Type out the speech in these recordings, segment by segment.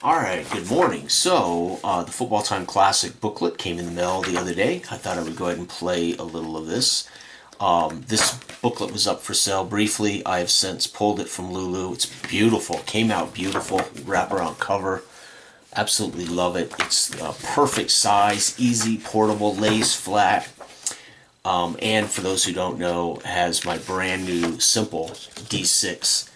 All right, good morning. So, the Football Time Classic booklet came in the mail the other day. I thought I would go ahead and play a little of this. This booklet was up for sale briefly. I have since pulled it from Lulu. It's beautiful. Came out beautiful. Wraparound cover. Absolutely love it. It's perfect size, easy, portable, lays flat. And for those who don't know, has my brand new simple D6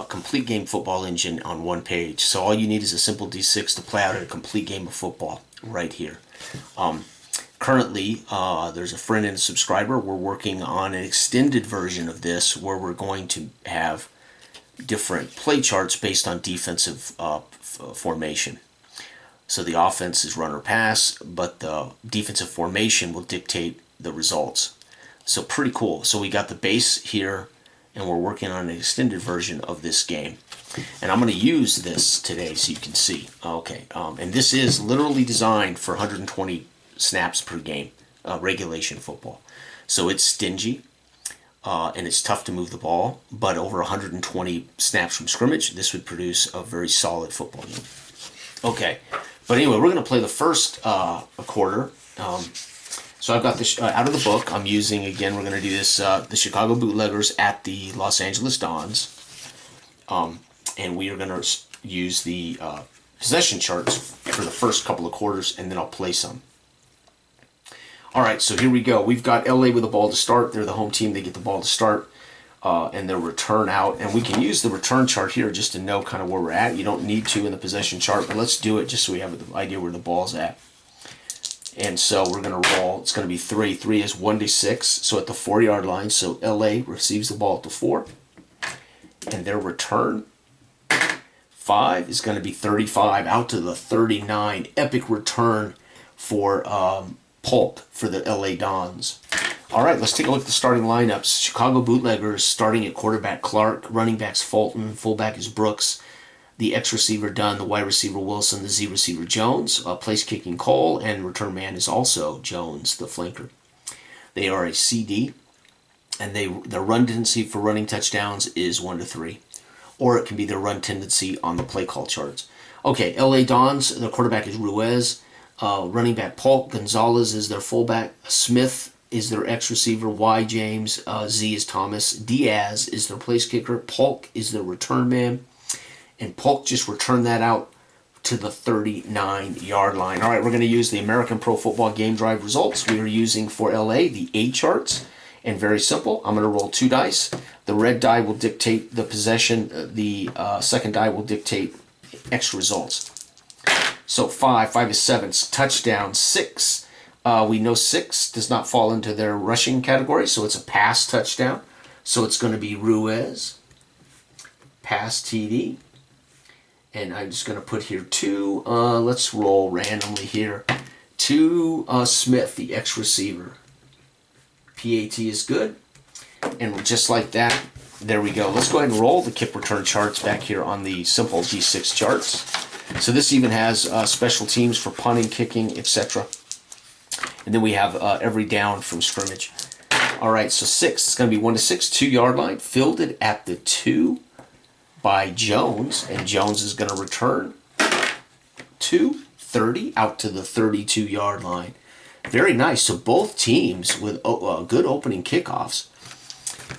complete game football engine on one page. So all you need is a simple D6 to play out a complete game of football right here. Currently, there's a friend and a subscriber. We're working on an extended version of this where we're going to have different play charts based on defensive formation. So the offense is run or pass, but the defensive formation will dictate the results. So pretty cool. So we got the base here, and we're working on an extended version of this game. And I'm going to use this today so you can see. Okay, and this is literally designed for 120 snaps per game, regulation football. So it's stingy, and it's tough to move the ball, but over 120 snaps from scrimmage, this would produce a very solid football game. Okay, but anyway, we're going to play the first quarter. So I've got this out of the book. I'm using, again, we're going to do this, the Chicago Bootleggers at the Los Angeles Dons. And we are going to use the possession charts for the first couple of quarters, and then I'll play some. All right, so here we go. We've got LA with the ball to start. They're the home team. They get the ball to start, and their return out. And we can use the return chart here just to know kind of where we're at. You don't need to in the possession chart, but let's do it just so we have an idea where the ball's at. And so we're going to roll. It's going to be 3. 3 is 1 to 6, so at the 4-yard line. So LA receives the ball at the 4. And their return, 5, is going to be 35 out to the 39. Epic return for Polk for the LA Dons. All right, let's take a look at the starting lineups. Chicago Bootleggers starting at quarterback Clark, running backs Fulton, fullback is Brooks, the X receiver Dunn, the wide receiver Wilson, the Z receiver Jones, place kicking Cole, and return man is also Jones, the flanker. They are a CD, and their run tendency for running touchdowns is 1 to 3, or it can be their run tendency on the play call charts. Okay, LA Dons, the quarterback is Ruiz, running back Polk, Gonzalez is their fullback, Smith is their X receiver, Y James, Z is Thomas, Diaz is their place kicker, Polk is their return man, and Polk just returned that out to the 39-yard line. All right, we're going to use the American Pro Football Game Drive results. We are using for LA the A charts, and very simple. I'm going to roll 2 dice. The red die will dictate the possession. The second die will dictate X results. So 5 is 7, touchdown. 6, we know 6 does not fall into their rushing category, so it's a pass touchdown. So it's going to be Ruiz, pass TD. And I'm just going to put here 2, let's roll randomly here, 2 Smith, the X receiver. PAT is good. And just like that, there we go. Let's go ahead and roll the kick return charts back here on the simple D6 charts. So this even has special teams for punting, kicking, etc. And then we have every down from scrimmage. All right, so 6, it's going to be 1 to 6, 2-yard line, fielded at the 2. By Jones, and Jones is going to return to 30 out to the 32-yard line. Very nice. So both teams with good opening kickoffs.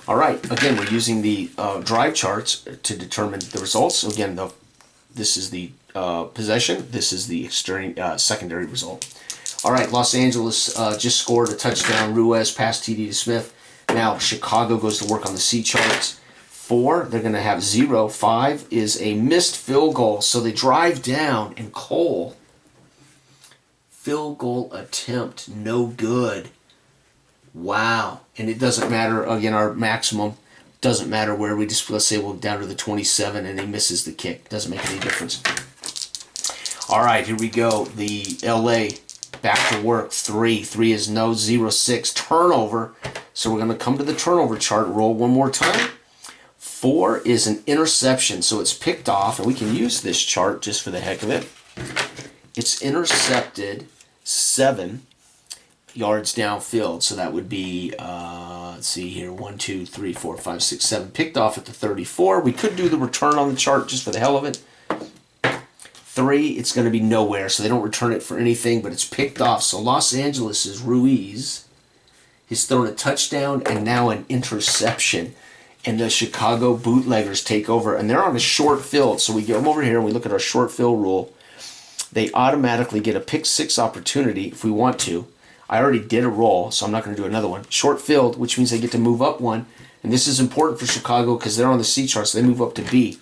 All right, again, we're using the drive charts to determine the results. So again, this is the possession. This is the secondary result. All right, Los Angeles just scored a touchdown. Ruiz passed TD to Smith. Now Chicago goes to work on the C charts. 4, they're going to have 0. 5 is a missed field goal. So they drive down, and Cole, field goal attempt, no good. Wow. And it doesn't matter, again, our maximum doesn't matter where we just, let's say we're down to the 27, and he misses the kick. Doesn't make any difference. All right, here we go. The LA back to work. 3. 3 is no. 0. 6, turnover. So we're going to come to the turnover chart, roll one more time. 4 is an interception, so it's picked off, and we can use this chart just for the heck of it. It's intercepted 7 yards downfield, so that would be, let's see here, 1, 2, 3, 4, 5, 6, 7, picked off at the 34. We could do the return on the chart just for the hell of it. 3, it's going to be nowhere, so they don't return it for anything, but it's picked off. So Los Angeles' Ruiz has thrown a touchdown and now an interception. And the Chicago Bootleggers take over, and they're on a short field. So we get them over here and we look at our short field rule. They automatically get a pick 6 opportunity if we want to. I already did a roll, so I'm not going to do another one. Short field, which means they get to move up one. And this is important for Chicago because they're on the C chart, so they move up to B.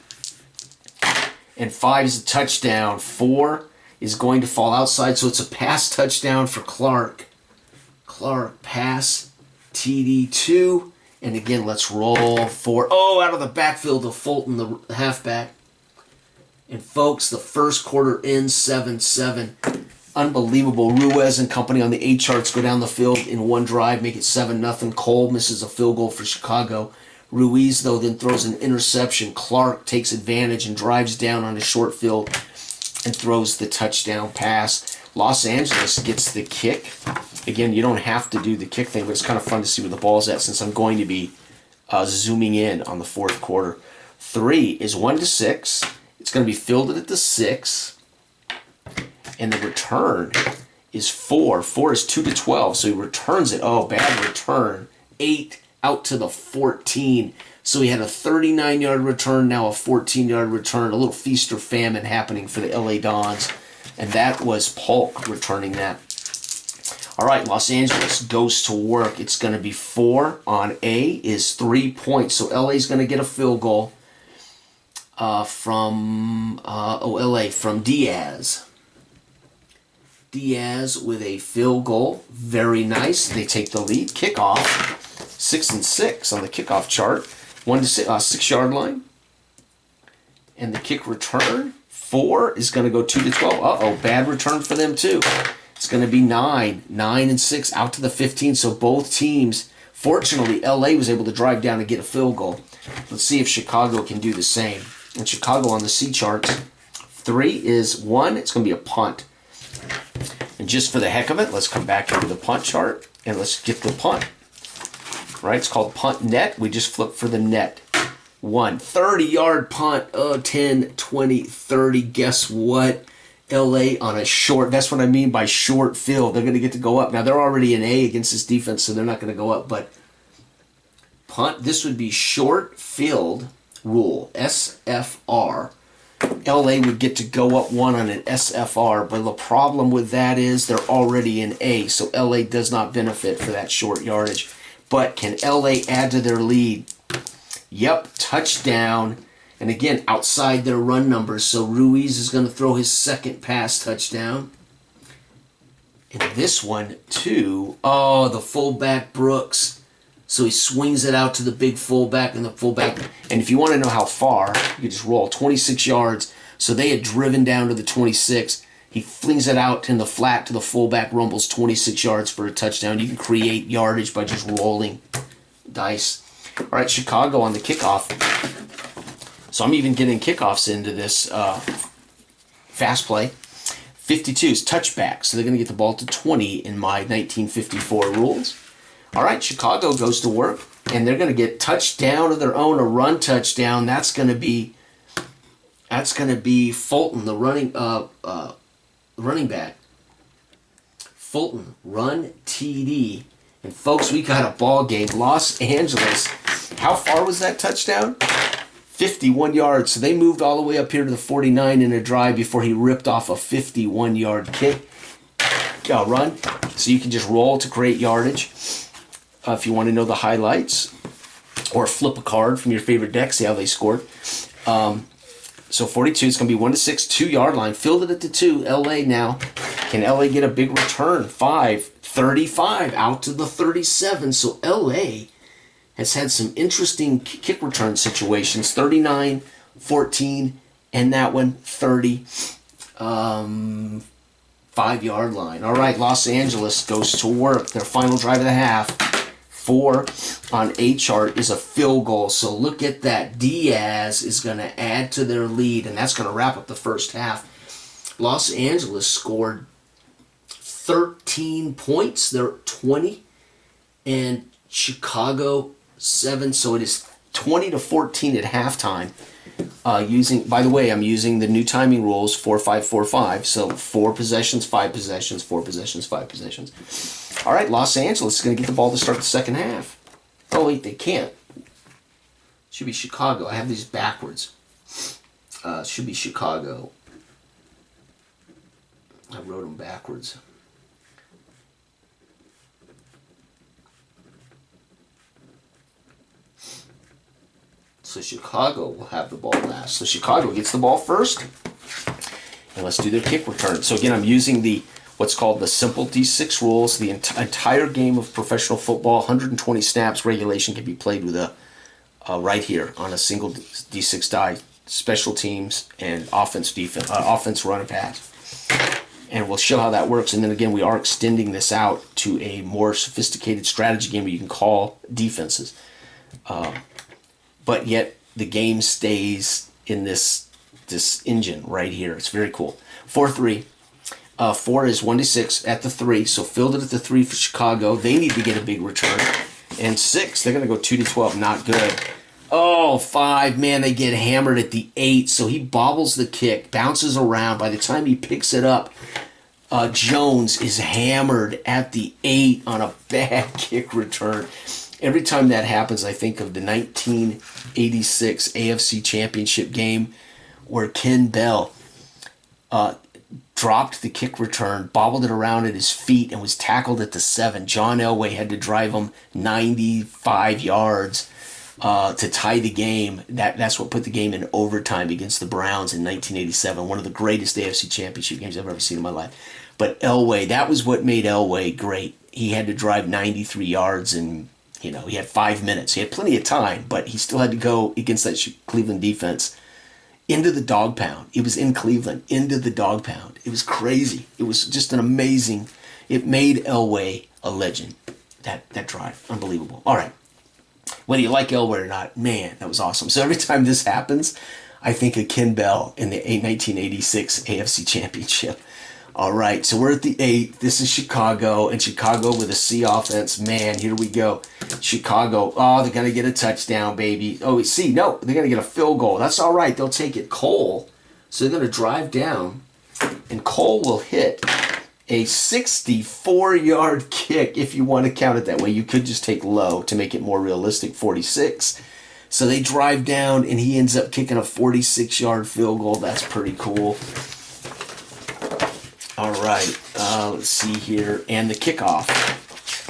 And 5 is a touchdown. 4 is going to fall outside, so it's a pass touchdown for Clark. Clark, pass, TD2. And again, let's roll 4. Oh, out of the backfield to Fulton, the halfback. And folks, the first quarter ends 7-7. Unbelievable. Ruiz and company on the A charts go down the field in one drive, make it 7-0. Cole misses a field goal for Chicago. Ruiz, though, then throws an interception. Clark takes advantage and drives down on a short field and throws the touchdown pass. Los Angeles gets the kick. Again, you don't have to do the kick thing, but it's kind of fun to see where the ball's at since I'm going to be zooming in on the fourth quarter. 3 is 1-6. It's going to be fielded at the 6. And the return is 4. 4 is 2-12, so he returns it. Oh, bad return. 8 out to the 14. So he had a 39-yard return, now a 14-yard return. A little feast or famine happening for the LA Dons. And that was Polk returning that. All right, Los Angeles goes to work. It's going to be 4 on A is 3 points. So LA is going to get a field goal from Diaz. Diaz with a field goal. Very nice. They take the lead. Kickoff. 6-6 on the kickoff chart. 6-yard line. And the kick return. 4 is going to go 2-12. Uh-oh, bad return for them too. It's going to be 9. 9-6 out to the 15. So both teams, fortunately, LA was able to drive down and get a field goal. Let's see if Chicago can do the same. And Chicago on the C charts, 3 is 1. It's going to be a punt. And just for the heck of it, let's come back into the punt chart and let's get the punt. Right, it's called punt net. We just flip for the net. 1 30-yard punt. 10, 20, 30. Guess what? LA on a short. That's what I mean by short field. They're going to get to go up. Now, they're already in A against this defense, so they're not going to go up. But punt, this would be short field rule, SFR. LA would get to go up 1 on an SFR, but the problem with that is they're already in A, so LA does not benefit for that short yardage. But can LA add to their lead? Yep, touchdown. And again, outside their run numbers, so Ruiz is going to throw his second pass touchdown. And this one, too, oh, the fullback Brooks. So he swings it out to the big fullback, and the fullback, and if you want to know how far, you just roll 26 yards. So they had driven down to the 26. He flings it out in the flat to the fullback, rumbles 26 yards for a touchdown. You can create yardage by just rolling dice. All right, Chicago on the kickoff. So I'm even getting kickoffs into this fast play. 52 is touchback, so they're going to get the ball to 20 in my 1954 rules. All right, Chicago goes to work, and they're going to get touchdown of their own, a run touchdown. That's going to be Fulton, the running back. Fulton, run TD. And folks, we got a ball game. Los Angeles. How far was that touchdown? 51 yards. So they moved all the way up here to the 49 in a drive before he ripped off a 51-yard kick. Run. So you can just roll to create yardage. If you want to know the highlights, or flip a card from your favorite deck, see how they scored. So 42, it's going to be 1-6, 2-yard line. Filled it at the 2. LA now. Can LA get a big return? 5, 35, out to the 37. So LA has had some interesting kick return situations. 39, 14, and that one, 30. 5-yard line. All right, Los Angeles goes to work. Their final drive of the half. 4 on A chart is a field goal. So look at that. Diaz is going to add to their lead, and that's going to wrap up the first half. Los Angeles scored 13 points. They're 20. And Chicago 7. So it is 20-14 at halftime. By the way, I'm using the new timing rules, 4-5-4-5. So 4 possessions, 5 possessions, 4 possessions, 5 possessions. All right, Los Angeles is going to get the ball to start the second half. Oh, wait, they can't. Should be Chicago. I have these backwards. Should be Chicago. I wrote them backwards. So Chicago will have the ball last. So Chicago gets the ball first. And let's do their kick return. So again, I'm using what's called the simple D6 rules. The entire game of professional football, 120 snaps regulation, can be played with right here on a single D6 die. Special teams and offense, defense, offense, run and pass. And we'll show how that works. And then again, we are extending this out to a more sophisticated strategy game where you can call defenses. But yet the game stays in this engine right here. It's very cool. 4-3. 4 is 1-6 at the 3. So filled it at the 3 for Chicago. They need to get a big return. And 6, they're going to go 2-12. Not good. Oh, 5. Man, they get hammered at the 8. So he bobbles the kick, bounces around. By the time he picks it up, Jones is hammered at the 8 on a bad kick return. Every time that happens, I think of the 1986 AFC Championship game where Ken Bell dropped the kick return, bobbled it around at his feet, and was tackled at the 7. John Elway had to drive him 95 yards to tie the game. That's what put the game in overtime against the Browns in 1987. One of the greatest AFC Championship games I've ever seen in my life. But Elway, that was what made Elway great. He had to drive 93 yards and he had 5 minutes. He had plenty of time, but he still had to go against that Cleveland defense into the dog pound. It was in Cleveland, into the dog pound. It was crazy. It was just an amazing. It made Elway a legend. That drive, unbelievable. All right, whether you like Elway or not, man, that was awesome. So every time this happens, I think of Ken Bell in the 1986 AFC Championship. All right, so we're at the 8. This is Chicago, and Chicago with a C offense. Man, here we go. Chicago, they're going to get a touchdown, baby. Oh, see, no, they're going to get a field goal. That's all right. They'll take it. Cole, so they're going to drive down, and Cole will hit a 64-yard kick, if you want to count it that way. You could just take low to make it more realistic, 46. So they drive down, and he ends up kicking a 46-yard field goal. That's pretty cool. All right, let's see here. And the kickoff,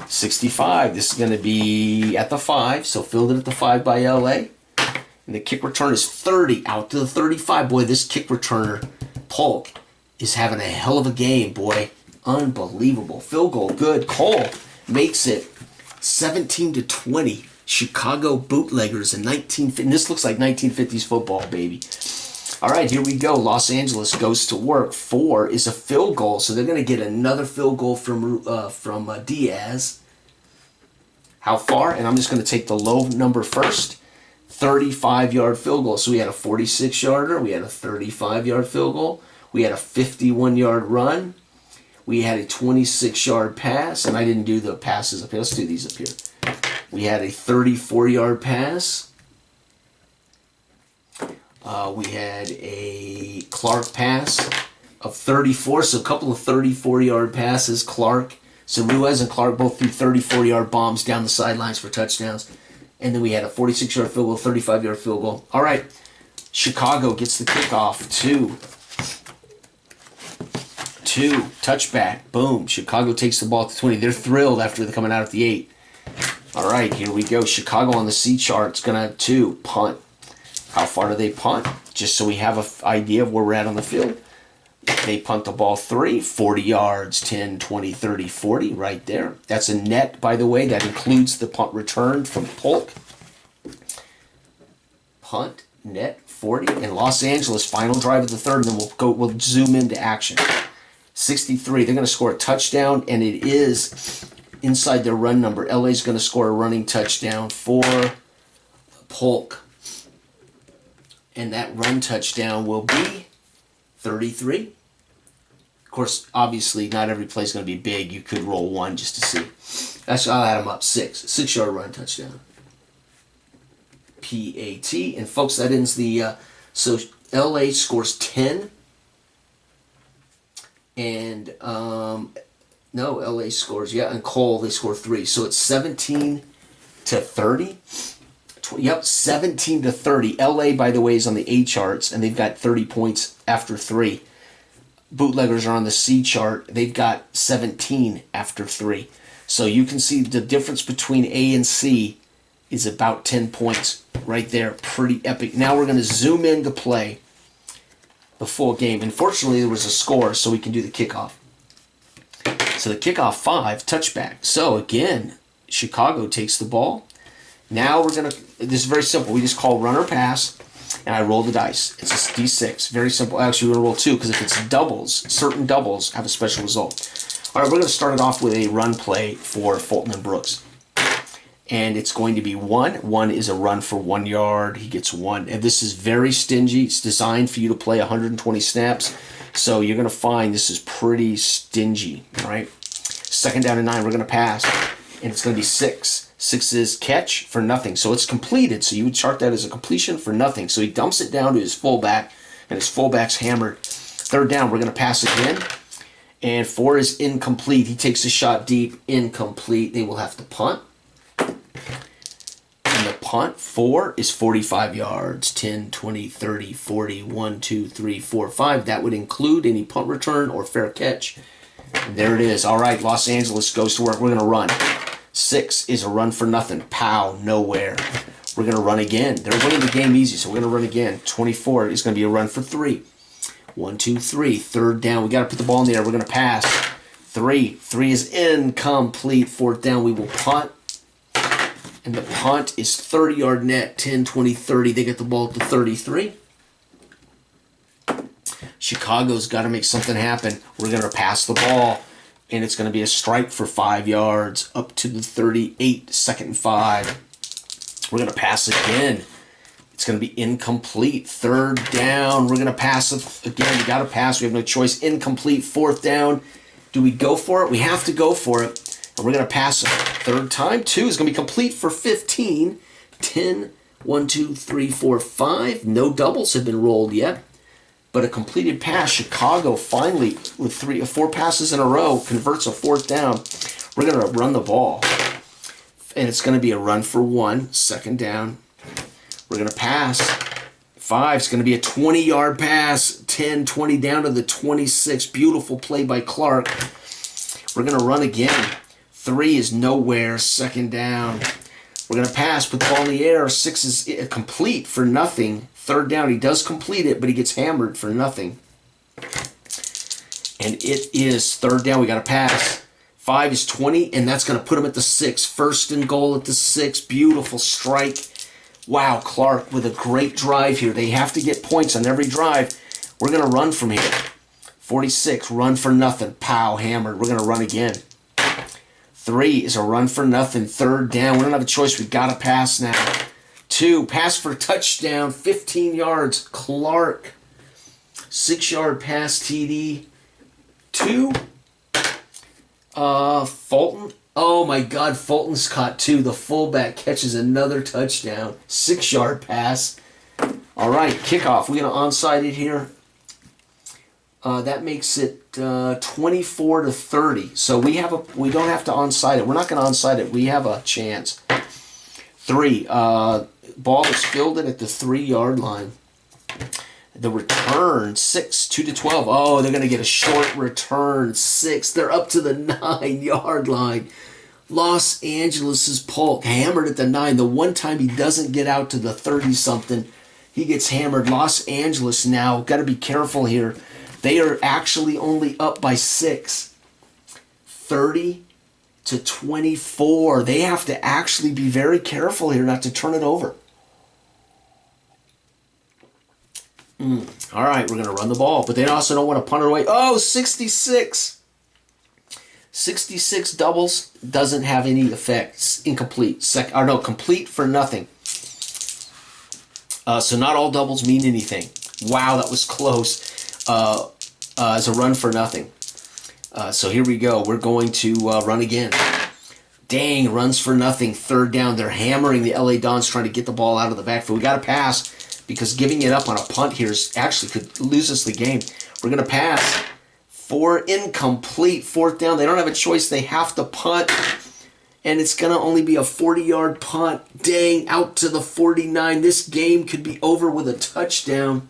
65. This is going to be at the 5, so filled it at the 5 by LA. And the kick return is 30, out to the 35. Boy, this kick returner, Polk, is having a hell of a game, boy. Unbelievable. Field goal, good. Cole makes it 17-20. Chicago Bootleggers in 1950. This looks like 1950s football, baby. All right, here we go. Los Angeles goes to work. 4 is a field goal, so they're going to get another field goal from Diaz. How far? And I'm just going to take the low number first. 35-yard field goal. So we had a 46-yarder. We had a 35-yard field goal. We had a 51-yard run. We had a 26-yard pass, and I didn't do the passes up here. Let's do these up here. We had a 34-yard pass. We had a Clark pass of 34, so a couple of 34-yard passes. Clark, so Ruiz and Clark both threw 34-yard bombs down the sidelines for touchdowns. And then we had a 46-yard field goal, 35-yard field goal. All right, Chicago gets the kickoff. 2, touchback, boom. Chicago takes the ball at the 20. They're thrilled after they're coming out at the 8. All right, here we go. Chicago on the C chart is going to punt. How far do they punt? Just so we have an idea of where we're at on the field. They punt the ball 3, 40 yards, 10, 20, 30, 40, right there. That's a net, by the way. That includes the punt return from Polk. Punt, net, 40. And Los Angeles, final drive of the 3rd, and then we'll zoom into action. 63, they're going to score a touchdown, and it is inside their run number. LA's going to score a running touchdown for Polk. And that run touchdown will be 33. Of course, obviously, not every play is going to be big. You could roll 1 just to see. I'll add them up. 6. 6-yard run touchdown. PAT. And folks, that ends the So LA scores 10. And, no, LA scores, yeah, and Cole, they score 3. So it's 17 to 30. Yep, 17 to 30. LA, by the way, is on the A charts, and they've got 30 points after 3. Bootleggers are on the C chart. They've got 17 after 3. So you can see the difference between A and C is about 10 points right there. Pretty epic. Now we're going to zoom in to play the full game. Unfortunately, there was a score, so we can do the kickoff. So the kickoff 5, touchback. So again, Chicago takes the ball. Now we're going to, this is very simple. We just call run or pass, and I roll the dice. It's a D6. Very simple. Actually, we're going to roll 2, because if it's doubles, certain doubles have a special result. All right, we're going to start it off with a run play for Fulton and Brooks. And it's going to be 1. 1 is a run for 1 yard. He gets 1. And this is very stingy. It's designed for you to play 120 snaps. So you're going to find this is pretty stingy, all right? 2nd down and 9, we're going to pass. And it's going to be 6. 6 is catch for nothing. So it's completed. So you would chart that as a completion for nothing. So he dumps it down to his fullback, and his fullback's hammered. 3rd down, we're going to pass again. And 4 is incomplete. He takes a shot deep, incomplete. They will have to punt. And the punt 4 is 45 yards. 10, 20, 30, 40, 1, 2, 3, 4, 5. That would include any punt return or fair catch. And there it is. All right, Los Angeles goes to work. We're going to run. 6 is a run for nothing. Pow, nowhere. We're going to run again. They're winning the game easy, so we're going to run again. 24 is going to be a run for 3. 1, 2, 3. 3rd down. We got to put the ball in the air. We're going to pass. 3. 3 is incomplete. 4th down. We will punt. And the punt is 30-yard net. 10, 20, 30. They get the ball at the 33. Chicago's got to make something happen. We're going to pass the ball. And it's going to be a strike for 5 yards up to the 38, 2nd and 5. We're going to pass again. It's going to be incomplete. 3rd down. We're going to pass it again. We got to pass. We have no choice. Incomplete. 4th down. Do we go for it? We have to go for it. And we're going to pass it. 3rd time. 2 is going to be complete for 15. 10, 1, 2, 3, 4, 5. No doubles have been rolled yet. But a completed pass, Chicago finally, with 3 or 4 passes in a row, converts a 4th down. We're going to run the ball. And it's going to be a run for 1, 2nd down. We're going to pass. 5 is going to be a 20-yard pass. 10, 20 down to the 26. Beautiful play by Clark. We're going to run again. 3 is nowhere, 2nd down. We're going to pass, put the ball in the air. 6 is complete for nothing. 3rd down, he does complete it, but he gets hammered for nothing. And it is 3rd down, we got to pass. 5 is 20, and that's going to put him at the 6. 1st and goal at the 6. Beautiful strike. Wow, Clark with a great drive here. They have to get points on every drive. We're going to run from here. 46, run for nothing. Pow, hammered. We're going to run again. 3 is a run for nothing. 3rd down. We don't have a choice. We got to pass now. 2, pass for touchdown, 15 yards. Clark, 6-yard pass TD. 2, Fulton. Oh my God, Fulton's caught 2. The fullback catches another touchdown. 6-yard pass. All right, kickoff. We're going to onside it here. That makes it 24 to 30. So we don't have to onside it. We're not going to onside it. We have a chance. 3. Ball is fielded at the 3-yard line. The return, 6, 2 to 12. Oh, they're going to get a short return. 6. They're up to the 9-yard line. Los Angeles' Polk hammered at the 9. The one time he doesn't get out to the 30-something, he gets hammered. Los Angeles now, got to be careful here. They are actually only up by 6. 30 to 24. They have to actually be very careful here not to turn it over. All right, we're going to run the ball, but they also don't want to punt it away. Oh, 66. 66 doubles doesn't have any effects. Incomplete. Complete for nothing. So not all doubles mean anything. Wow, that was close. As a run for nothing. So here we go. We're going to run again. Dang, runs for nothing. 3rd down. They're hammering the LA Dons trying to get the ball out of the backfield. We got to pass. because giving it up on a punt here actually could lose us the game. We're going to pass. 4 incomplete, 4th down. They don't have a choice. They have to punt. And it's going to only be a 40-yard punt. Dang, out to the 49. This game could be over with a touchdown.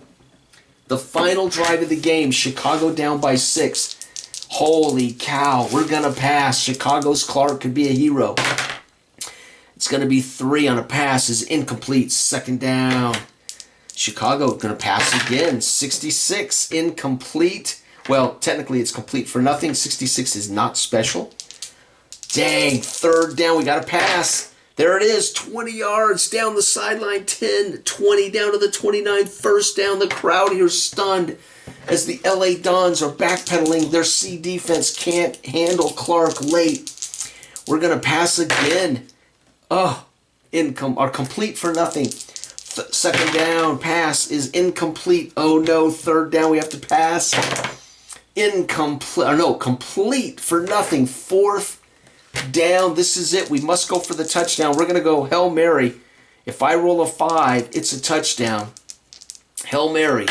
The final drive of the game, Chicago down by 6. Holy cow, we're going to pass. Chicago's Clark could be a hero. It's going to be 3 on a pass. Is incomplete. 2nd down. Chicago going to pass again. 66, incomplete. Well, technically it's complete for nothing. 66 is not special. Dang, 3rd down. We got to pass. There it is. 20 yards down the sideline. 10, 20 down to the 29. 1st down. The crowd here stunned as the LA Dons are backpedaling. Their C defense can't handle Clark late. We're going to pass again. Oh, complete for nothing. 2nd down. Pass is incomplete. Oh no, 3rd down. We have to pass. Incomplete. Or no, complete for nothing. 4th down. This is it. We must go for the touchdown. We're going to go Hail Mary. If I roll a 5, it's a touchdown. Hail Mary.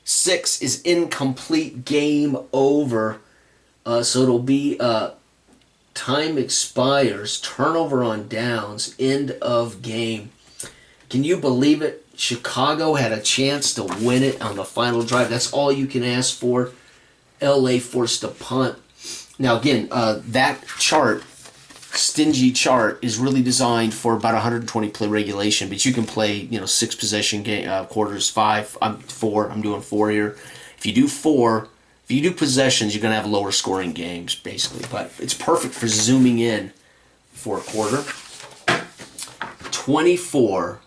6 is incomplete. Game over. So it'll be time expires. Turnover on downs. End of game. Can you believe it? Chicago had a chance to win it on the final drive. That's all you can ask for. LA forced a punt. Now again, that chart, stingy chart, is really designed for about 120 play regulation, but you can play 6 possession quarters, 5. I'm 4. I'm doing 4 here. If you do 4, if you do possessions, you're gonna have lower scoring games basically. But it's perfect for zooming in for a quarter. 24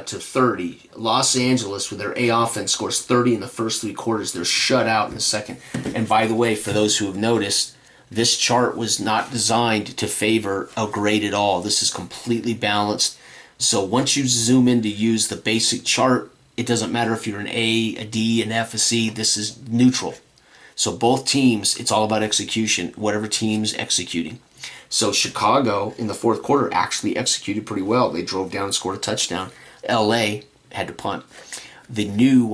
to 30. Los Angeles, with their A offense, scores 30 in the first 3 quarters. They're shut out in the second. And by the way, for those who have noticed, this chart was not designed to favor a grade at all. This is completely balanced. So once you zoom in to use the basic chart, it doesn't matter if you're an A, a D, an F, a C. This is neutral. So both teams, it's all about execution, whatever team's executing. So Chicago in the 4th quarter actually executed pretty well. They drove down and scored a touchdown. LA had to punt. The new,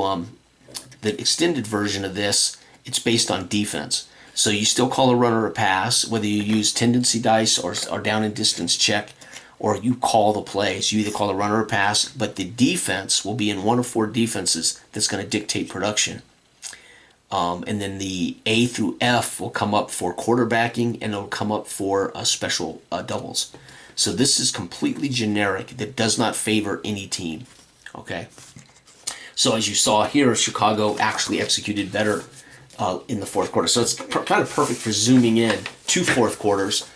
the extended version of this, it's based on defense. So you still call a runner a pass, whether you use tendency dice or down and distance check, or you call the plays. You either call a runner a pass, but the defense will be in 1 of 4 defenses that's going to dictate production. And then the A through F will come up for quarterbacking, and it'll come up for special doubles. So this is completely generic. That does not favor any team. Okay. So as you saw here, Chicago actually executed better in the 4th quarter. So it's kind of perfect for zooming in to 4th quarters,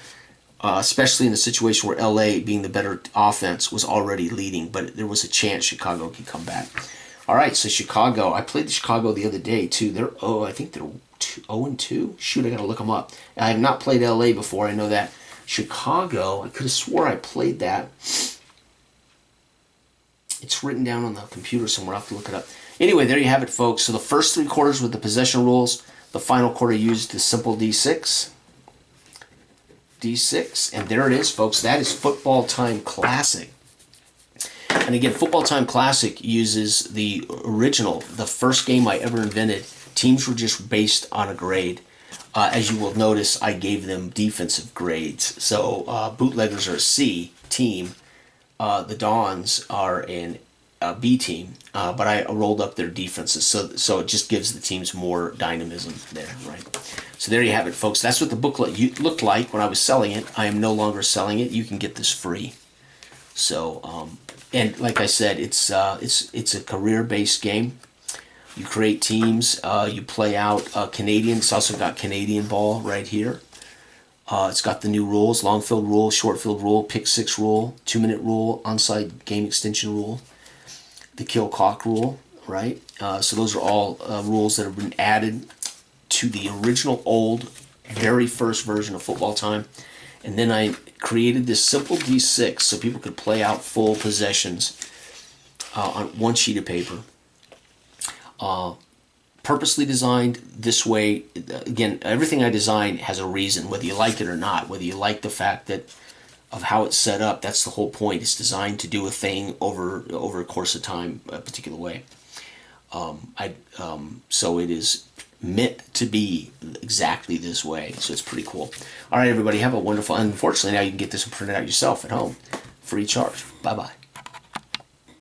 especially in the situation where LA, being the better offense, was already leading, but there was a chance Chicago could come back. All right, so Chicago. I played Chicago the other day too. I think they're 0-2. Shoot, I gotta look them up. I have not played LA before. I know that. Chicago, I could have swore I played that. It's written down on the computer somewhere. I'll have to look it up. Anyway, there you have it, folks. So the first 3 quarters with the possession rules. The final quarter used the simple D6. D6. And there it is, folks. That is Football Time Classic. And again, Football Time Classic uses the original, the first game I ever invented. Teams were just based on a grade. As you will notice, I gave them defensive grades. So Bootleggers are a C team. The Dons are an B team, but I rolled up their defenses. So it just gives the teams more dynamism there, right? So there you have it, folks. That's what the booklet looked like when I was selling it. I am no longer selling it. You can get this free. So, and like I said, it's a career-based game. You create teams. You play out Canadian. It's also got Canadian ball right here. It's got the new rules: long field rule, short field rule, pick 6 rule, 2-minute rule, onside game extension rule, the kill clock rule. Right. So those are all rules that have been added to the original old, very first version of Football Time. And then I created this simple D6 so people could play out full possessions on one sheet of paper. Purposely designed this way. Again, everything I design has a reason, whether you like it or not, whether you like the fact that of how it's set up. That's the whole point. It's designed to do a thing over a course of time, a particular way. So it is meant to be exactly this way. So it's pretty cool. All right, everybody, have a wonderful. Unfortunately, now you can get this and print it out yourself at home, free charge. Bye bye.